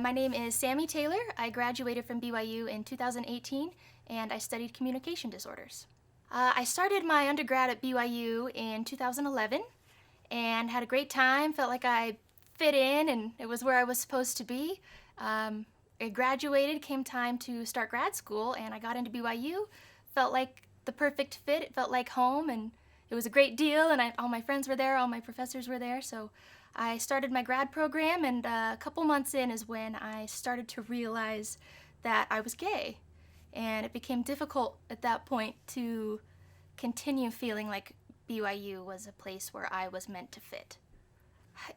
My name is Sammi Taylor. I graduated from BYU in 2018 and I studied communication disorders. I started my undergrad at BYU in 2011 and had a great time, felt like I fit in and it was where I was supposed to be. I graduated, came time to start grad school, and I got into BYU. Felt like the perfect fit, it felt like home, and it was a great deal, and all my friends were there, all my professors were there, so I started my grad program, and a couple months in is when I started to realize that I was gay. And it became difficult at that point to continue feeling like BYU was a place where I was meant to fit.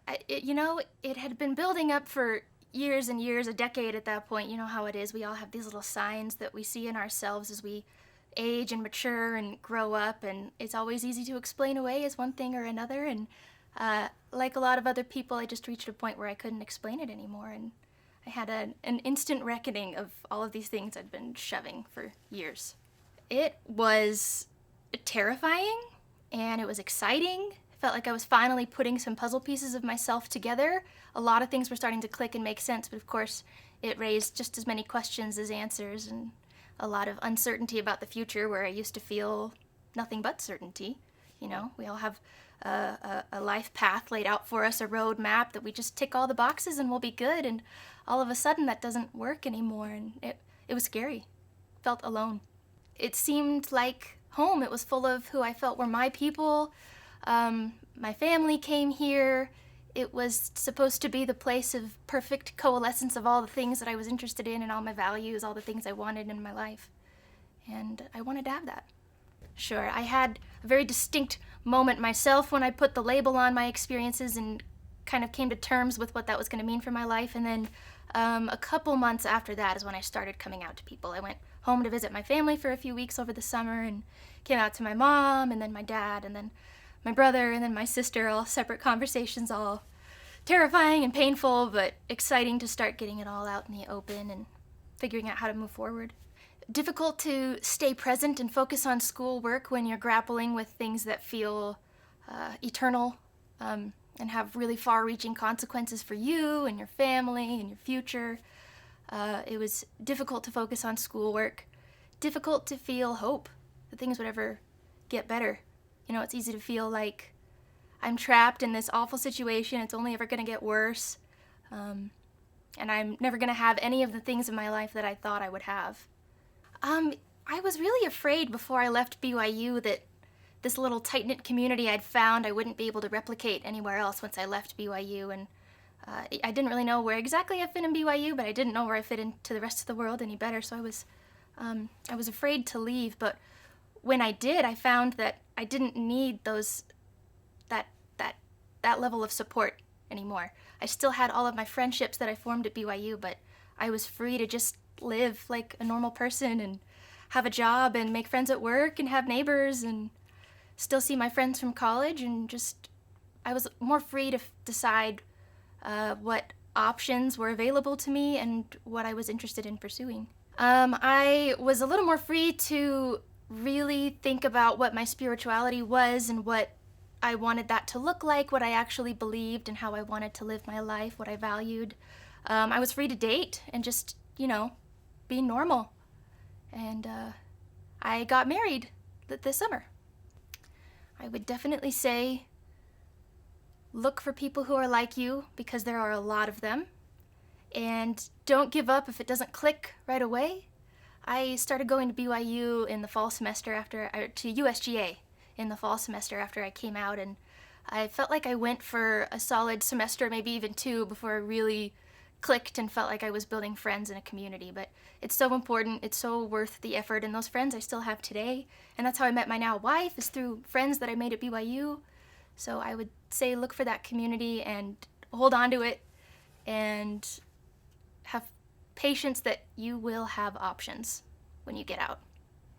It had been building up for years and years, a decade at that point. You know how it is. We all have these little signs that we see in ourselves as we age and mature and grow up, and it's always easy to explain away as one thing or another. And like a lot of other people, I just reached a point where I couldn't explain it anymore, and I had an instant reckoning of all of these things I'd been shoving for years. It was terrifying, and it was exciting. I felt like I was finally putting some puzzle pieces of myself together. A lot of things were starting to click and make sense, but of course it raised just as many questions as answers, and a lot of uncertainty about the future where I used to feel nothing but certainty. You know, we all have a life path laid out for us, a road map that we just tick all the boxes and we'll be good, and all of a sudden that doesn't work anymore, and it was scary. Felt alone. It seemed like home. It was full of who I felt were my people. My family came here. It was supposed to be the place of perfect coalescence of all the things that I was interested in and all my values, all the things I wanted in my life. And I wanted to have that. Sure, I had a very distinct moment myself when I put the label on my experiences and kind of came to terms with what that was going to mean for my life. And then a couple months after that is when I started coming out to people. I went home to visit my family for a few weeks over the summer and came out to my mom and then my dad and then my brother and then my sister, all separate conversations, all terrifying and painful, but exciting to start getting it all out in the open and figuring out how to move forward. Difficult to stay present and focus on schoolwork when you're grappling with things that feel eternal and have really far-reaching consequences for you and your family and your future. It was difficult to focus on schoolwork, difficult to feel hope that things would ever get better. You know, it's easy to feel like I'm trapped in this awful situation, it's only ever going to get worse, and I'm never going to have any of the things in my life that I thought I would have. I was really afraid before I left BYU that this little tight-knit community I'd found I wouldn't be able to replicate anywhere else once I left BYU, and I didn't really know where exactly I fit in BYU, but I didn't know where I fit into the rest of the world any better, so I was afraid to leave. But when I did, I found that I didn't need that level of support anymore. I still had all of my friendships that I formed at BYU, but I was free to just live like a normal person and have a job and make friends at work and have neighbors and still see my friends from college, and just I was more free to decide what options were available to me and what I was interested in pursuing. I was a little more free to really think about what my spirituality was and what I wanted that to look like, what I actually believed and how I wanted to live my life, what I valued. I was free to date and just, be normal. And I got married this summer. I would definitely say look for people who are like you, because there are a lot of them. And don't give up if it doesn't click right away. I started going to BYU in the fall semester to USGA in the fall semester after I came out, and I felt like I went for a solid semester, maybe even two, before I really clicked and felt like I was building friends in a community. But it's so important, it's so worth the effort, and those friends I still have today, and that's how I met my now wife, is through friends that I made at BYU. So I would say look for that community and hold on to it and have patience that you will have options when you get out.